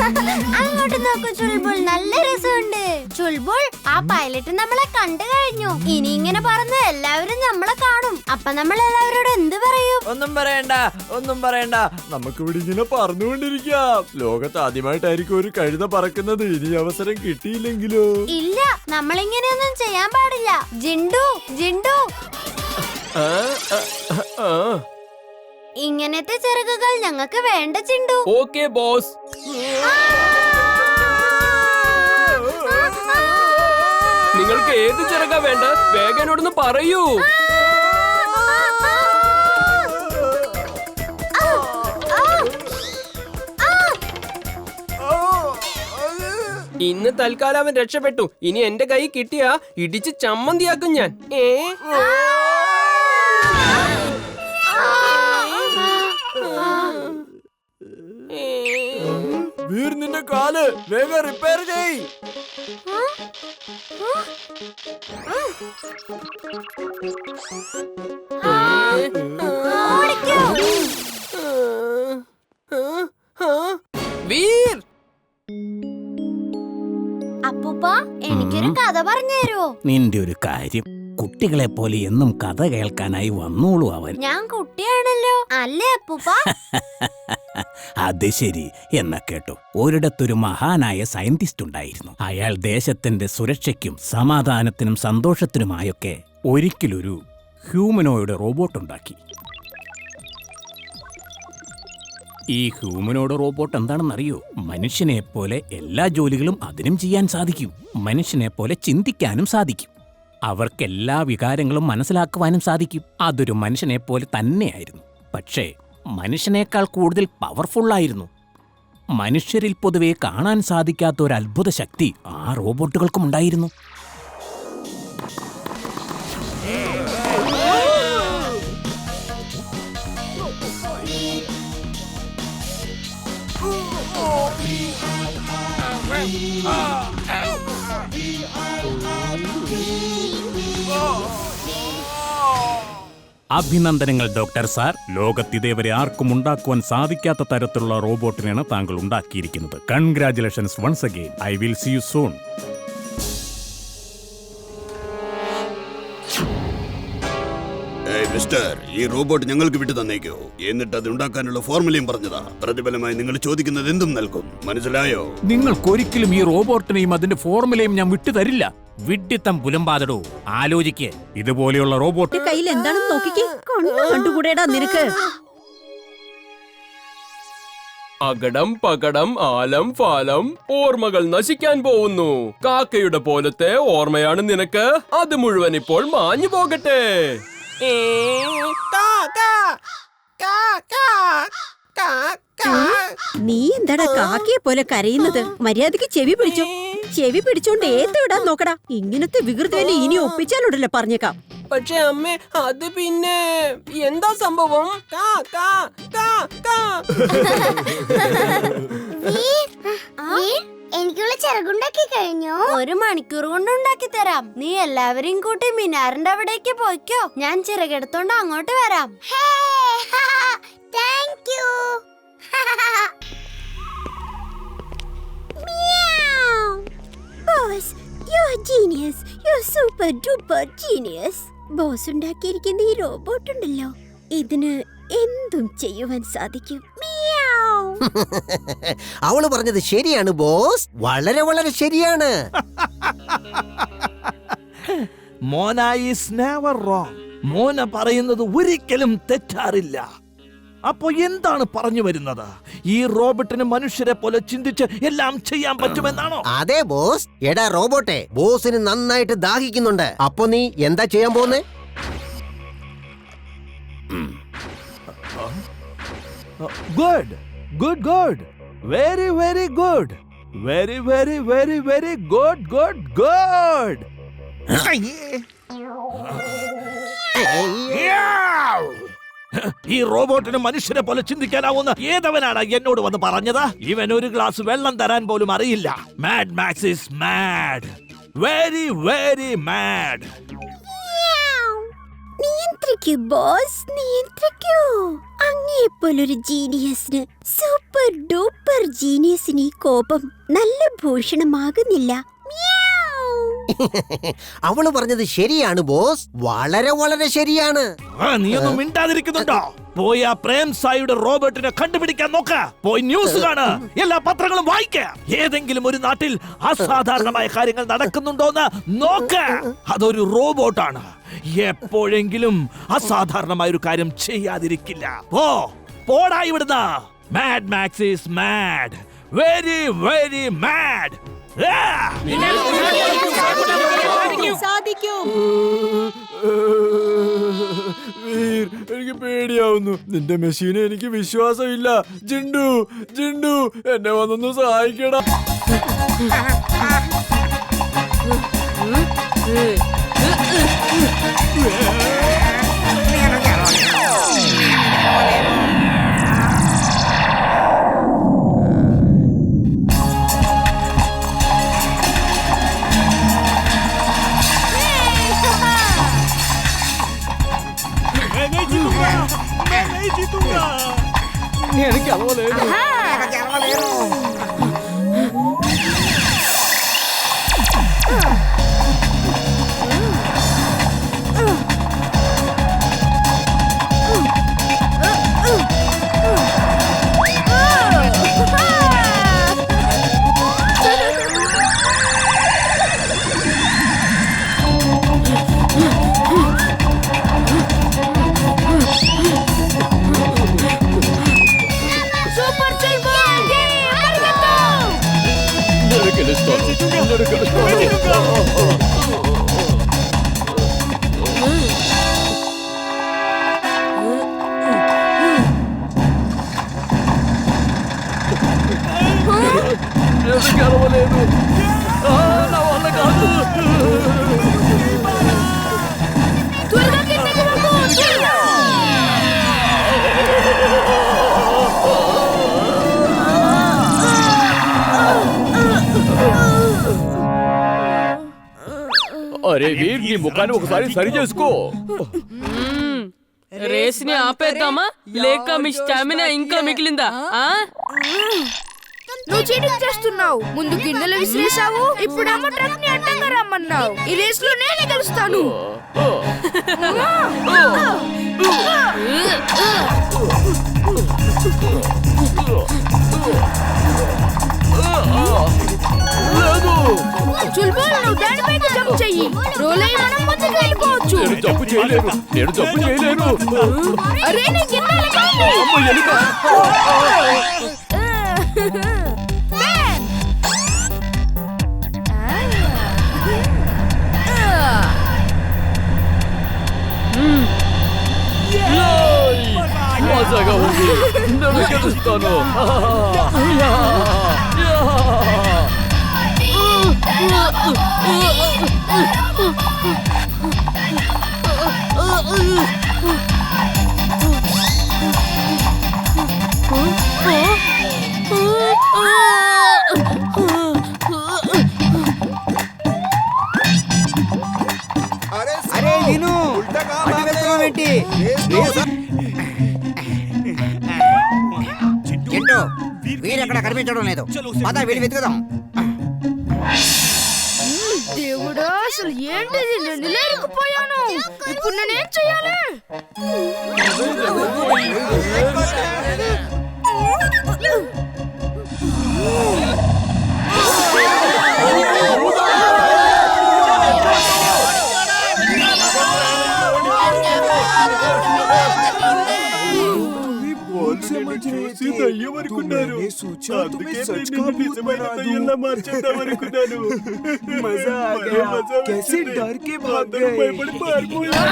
അങ്ങോട്ട് നോക്കൂ ചുൾബുൾ, നല്ല രസമുണ്ട്. ചുൾബുൾ, ആ പൈലറ്റ് നമ്മളെ കണ്ടു കഴിഞ്ഞു. ഇനി ഇങ്ങനെ പറഞ്ഞ എല്ലാവരും നമ്മളെ കാണും. അപ്പൊ നമ്മൾ എല്ലാവരോടും എന്ത് പറയും? ഒന്നും പറയണ്ട. നമുക്ക് ഇവിടെ ഇങ്ങനെ പറന്നുകൊണ്ടിരിക്കാം. ലോകത്ത് ആദ്യമായിട്ടായിരിക്കും ഒരു കഴുത പറക്കുന്നത്. ഇനി അവസരം കിട്ടിയില്ലെങ്കിലോ? ഇല്ല, നമ്മളിങ്ങനെയൊന്നും ചെയ്യാൻ പാടില്ല. ജിണ്ടു, ഇങ്ങനത്തെ ചിറകുകൾ ഞങ്ങൾക്ക് വേണ്ട ചിണ്ടു. Okay boss. നിങ്ങൾക്ക് ഏത് ചിറകാ വേണ്ട? വേഗം എന്നോടൊന്ന് പറയൂ. ഇന്ന് തൽക്കാലം അവൻ രക്ഷപ്പെട്ടു. ഇനി എന്റെ കൈ കിട്ടിയാ ഇടിച്ച് ചമ്മന്തിയാക്കും ഞാൻ. വീർ, നിന്റെ കാല് വേഗം റിപ്പയർ ചെയ്. വീർ, അപ്പൂപ്പ, എനിക്കൊരു കഥ പറഞ്ഞു തരുമോ? നിന്റെ ഒരു കാര്യം, കുട്ടികളെ പോലെ എന്നും കഥ കേൾക്കാനായി വന്നോളൂ അവൻ. ഞാൻ കുട്ടിയാണല്ലോ, അല്ലേ അപ്പൂപ്പ? അത് ശരി. എന്നാ കേട്ടോ, ഒരിടത്തൊരു മഹാനായ സയന്റിസ്റ്റ് ഉണ്ടായിരുന്നു. അയാൾ ദേശത്തിന്റെ സുരക്ഷയ്ക്കും സമാധാനത്തിനും സന്തോഷത്തിനുമായൊക്കെ ഒരിക്കലൊരു ഹ്യൂമനോയിഡ് റോബോട്ട് ഉണ്ടാക്കി. ഈ ഹ്യൂമനോയിഡ് റോബോട്ട് എന്താണെന്നറിയോ? മനുഷ്യനെ പോലെ എല്ലാ ജോലികളും അതിനും ചെയ്യാൻ സാധിക്കും. മനുഷ്യനെ പോലെ ചിന്തിക്കാനും സാധിക്കും. അവർക്കെല്ലാ വികാരങ്ങളും മനസ്സിലാക്കുവാനും സാധിക്കും. അതൊരു മനുഷ്യനെ പോലെ തന്നെയായിരുന്നു. പക്ഷേ മനുഷ്യനേക്കാൾ കൂടുതൽ പവർഫുള്ളായിരുന്നു. മനുഷ്യരിൽ പൊതുവെ കാണാൻ സാധിക്കാത്ത ഒരു അത്ഭുത ശക്തി ആ റോബോട്ടുകൾക്കും ഉണ്ടായിരുന്നു. അഭിനന്ദനങ്ങൾ ഡോക്ടർ സാർ. ലോകത്തിതേവരെ ആർക്കും ഉണ്ടാക്കുവാൻ സാധിക്കാത്ത തരത്തിലുള്ള റോബോട്ടിനെയാണ് താങ്കൾ ഉണ്ടാക്കിയിരിക്കുന്നത്. Congratulations once again. I will see you soon. Mister, ഈ റോബോട്ട് ഞങ്ങൾക്ക് വിട്ടു തന്നേക്കോ. എന്നിട്ട് അത് ഉണ്ടാക്കാനുള്ള ഫോർമുലയും പറഞ്ഞതാ. പ്രതിഫലമായി നിങ്ങൾ ചോദിക്കുന്നത് എന്തും നൽകും. മനസ്സിലായോ? നിങ്ങൾക്കൊരിക്കലും ഈ റോബോട്ടിനെയും അതിന്റെ ഫോർമുലയും ഞാൻ വിട്ടുതരില്ല. വിഡ്ഢിത്തം പുലമ്പാതടോ. ആലോചിക്ക്. ഇതുപോലെയുള്ള റോബോട്ട് കയ്യിൽ എന്താണെന്ന് നോക്കിക്കേ. കണ്ടുകൂടേടാ നിനക്ക്? അകടം പകടം ആലം ഫാലം, ഓർമ്മകൾ നശിക്കാൻ പോകുന്നു. കാക്കയുടെ പോലത്തെ ഓർമ്മയാണ് നിനക്ക്. അത് മുഴുവൻ ഇപ്പോൾ മാഞ്ഞു പോകട്ടെ. നീ എന്താടാ കാക്കയെ പോലെ കരയുന്നത്? മര്യാദക്ക് ചെവി പിടിച്ചോ. ചെവി പിടിച്ചോണ്ട് ഏത്തവിടാൻ നോക്കടാ. ഇങ്ങനത്തെ വികൃതിവല്ലേ ഇനി ഒപ്പിച്ചാലുണ്ടല്ലോ പറഞ്ഞേക്കാം. പക്ഷെ അമ്മേ, അത് പിന്നെ എന്താ സംഭവം? എനിക്കുള്ള ചിറകുണ്ടാക്കി കഴിഞ്ഞു. 1 മണിക്കൂർ കൊണ്ട് ഉണ്ടാക്കി തരാം. നീ എല്ലാവരെയും കൂട്ടി മിനാറിന്റെ അവിടേക്ക് പോയിക്കോ. ഞാൻ ചിറകെടുത്തോണ്ട് അങ്ങോട്ട് വരാം. Thank you. Boss, you are genius. You are super duper genius. Boss ഉണ്ടാക്കിയിരിക്കുന്ന ഈ റോബോട്ട് ഉണ്ടല്ലോ, ഇതിന് എന്തും ചെയ്യുവാൻ സാധിക്കും. അവള് പറഞ്ഞത് ശരിയാണ് ബോസ്, വളരെ വളരെ ശരിയാണ്. മോന ഈസ് നെവർ റോങ്. മോന പറയുന്നത് ഒരിക്കലും തെറ്റാറില്ല. അപ്പോ എന്താണ് പറഞ്ഞു വരുന്നത്? ഈ റോബോട്ടിന് മനുഷ്യരെ പോലെ ചിന്തിച്ച് എല്ലാം ചെയ്യാൻ പറ്റുമെന്നാണോ? അതെ ബോസ്. എടാ റോബോട്ടെ, ബോസിന് നന്നായിട്ട് ദാഹിക്കുന്നുണ്ട്. അപ്പൊ നീ എന്താ ചെയ്യാൻ പോകുന്നേ? Good good good, very very good, very very very very good good good. ഈ റോബോട്ടിന് മനുഷ്യരെ പോലെ ചിന്തിക്കാനാവുന്ന ഏതവനാണ് എന്നോട് വന്ന് പറഞ്ഞത്? ഇവൻ ഒരു ഗ്ലാസ് വെള്ളം തരാൻ പോലും അറിയില്ല. Mad max is mad, very very mad. നിയന്ത്രിക്കൂ ബോസ്, നിയന്ത്രിക്കൂ. അങ്ങേപ്പോലൊരു ജീനിയസിന്, സൂപ്പർ ഡൂപ്പർ ജീനിയസിന് ഈ കോപം നല്ല ഭൂഷണമാകുന്നില്ല. അവള് പറഞ്ഞത് ശരിയാണ് ബോസ്, വളരെ വളരെ ശരിയാണ്. നീയൊന്നും മിണ്ടാതിരിക്കുന്നുണ്ടോ? പോയി ആ പ്രേം സായിയുടെ റോബോട്ടിനെ കണ്ടുപിടിക്കാൻ നോക്ക. പോയി ന്യൂസ് കാണ, എല്ലാ പത്രങ്ങളും വായിക്ക. ഏതെങ്കിലും ഒരു നാട്ടിൽ അസാധാരണമായ കാര്യങ്ങൾ നടക്കുന്നുണ്ടോന്ന് നോക്ക. അതൊരു റോബോട്ടാണ്. എപ്പോഴെങ്കിലും അസാധാരണമായ ഒരു കാര്യം ചെയ്യാതിരിക്കില്ല. പോടാ ഇവിടുന്ന്. Mad max is mad, very very mad. സാധിക്കും. വീർ, എനിക്ക് പേടിയാവുന്നു. നിന്റെ മെഷീന് എനിക്ക് വിശ്വാസമില്ല. ജിണ്ടു, ജിണ്ടു, എന്നെ വന്നൊന്ന് സഹായിക്കടാ. అరే వీర్, నీ ముఖాన్ని ఒకసారి సరి చేసుకో. రేస్ ని ఆపేద్దామా లేక మీ స్టామినా ఇంకా మిగిలిందా? నువ్వు చీటింగ్ చేస్తున్నావు. ముందు గిన్నెలు విసిరేసావు, ఇప్పుడు అమ్మ ట్రక్ ని అడ్డంగా రమ్మన్నావు. ఈ రేస్ లో నేనే గెలుస్తాను. చుల్బుల్, నువ్వు దానిపైకి జంప్ చెయ్యి. రోల్ అయ్యి మనం ముందుకు వెళ్ళిపోవచ్చు. నేను జంప్ చేయలేను. అరే నీ గిన్నెలు కాదు. మజాగా ఉంది. నేను గెలుస్తాను. అరే విను, అటు వెళ్తున్నావేంటి? జింటూ, వీరెక్కడ కనిపించడం లేదు. పద వీడి వెతుకుదాం. దేవుడా, అసలు ఏంటిది? నేను లేరుకుపోయాను. ఇప్పుడు నేనేం చెయ్యాలి? దయ్యమనుకున్నారు. అందుకే నిన్ను నిజమైన దయ్యంలా మార్చేద్దామనుకున్నాను. మజా ఆ గయా. कैसे डर के भाग गए. భయపడి పారిపోయారు.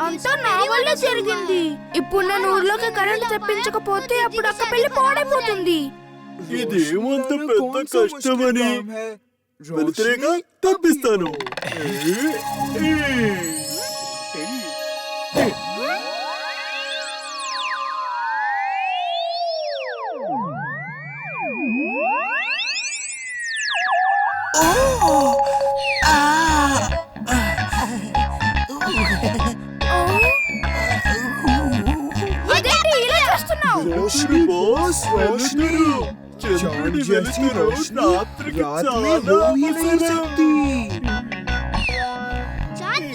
అంతా నా వల్ల జరిగింది. ఇప్పుడు నేను ఊర్లోకి కరెంట్ తెప్పించకపోతే అప్పుడు అక్క పెళ్లి పాడైపోతుంది. ఇదేమంత పెద్ద కష్టమని వెళ్తేగా తప్పిస్తాను.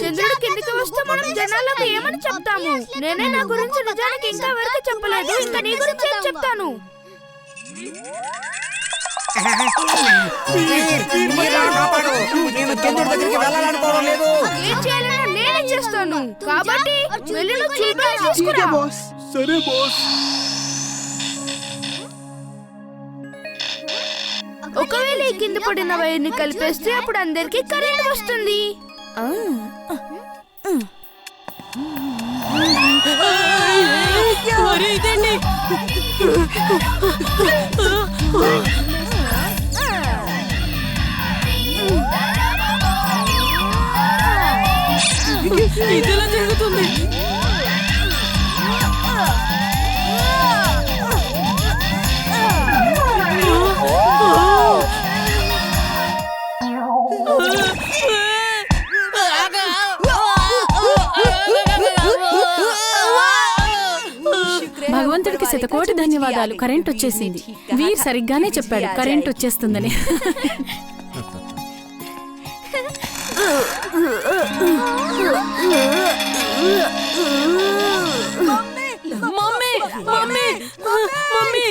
చంద్రుడు కిందికి వస్తే మనం జనాలకు ఏమని చెప్తాము? నేనే నా గురించి నిజానికి ఇంకా ఎవరికి చెప్పలేదు. ఇంకా నీ గురించి ఏం చెప్తాను? ఏం చేయాలన్నా నేనే చేస్తాను. కాబట్టి వెళ్ళి నువ్వు చుల్బుల్ని తీసుకురా. సరే బాస్. ఒకవేళ ఈ కింద పడిన వైర్ని కలిపేస్తే అప్పుడు అందరికి కరెంట్ వస్తుంది. ఇదిలా జరుగుతుంది. భగవంతుడికి శతకోటి ధన్యవాదాలు. కరెంట్ వచ్చేసింది. వీర్ సరిగ్గానే చెప్పాడు కరెంట్ వచ్చేస్తుందని. Mummy mummy mummy